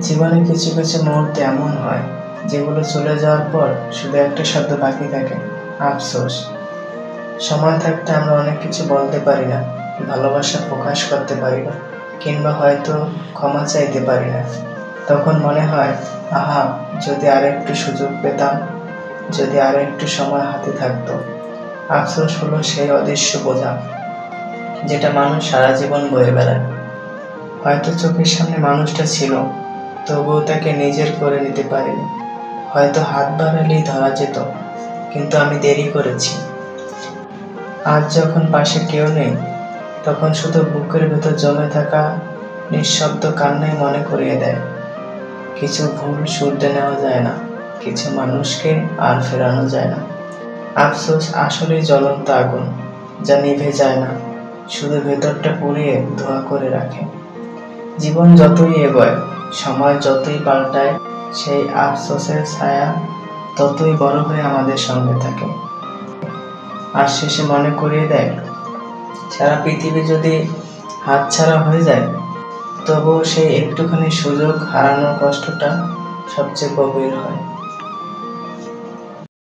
জীবনে কিছু কিছু মুহূর্তে এমন হয় যেগুলো চলে যাওয়ার পর শুধু একটা শব্দ বাকি থাকে, আফসোস। সময় থাকতে আমরা অনেক কিছু বলতে পারি না, ভালোবাসা প্রকাশ করতে পারি না, কিংবা হয়তো ক্ষমা চাইতে পারি না। তখন মনে হয়, আহা, যদি আর একটু সুযোগ পেতাম, যদি আর একটু সময় হাতে থাকতো। আফসোস হলো সেই অদৃশ্য বোঝা যেটা মানুষ সারা জীবন বয়ে বেড়ায়। হয়তো চোখের সামনে মানুষটা ছিল, তবুও তাকে নিজের করে নিতে পারিনি। হয়তো হাত বাড়ালেই ধরা যেত, কিন্তু আমি দেরি করেছি। আজ যখন পাশে কেউ নেই, তখন শুধু বুকের ভেতর জমে থাকা নিঃশব্দ কান্নাই মনে করিয়ে দেয়, কিছু ভুল শুধরে নেওয়া যায় না, কিছু মানুষকে আর ফেরানো যায় না। আফসোস আসলেই জ্বলন্ত আগুন, যা নিভে যায় না, শুধু ভেতরটা পুড়িয়ে ধোঁয়া করে রাখে। জীবন যতই এগোয়, সময় যতই পাল্টায়, সেই আফসোসের ছায়া ততই বড় হয়ে আমাদের সঙ্গে থাকে। আর শেষে মনে করিয়ে দেয়, সারা পৃথিবী যদি হাতছাড়া হয়ে যায়, তবুও সেই একটুখানি সুযোগ হারানোর কষ্টটা সবচেয়ে গভীর হয়।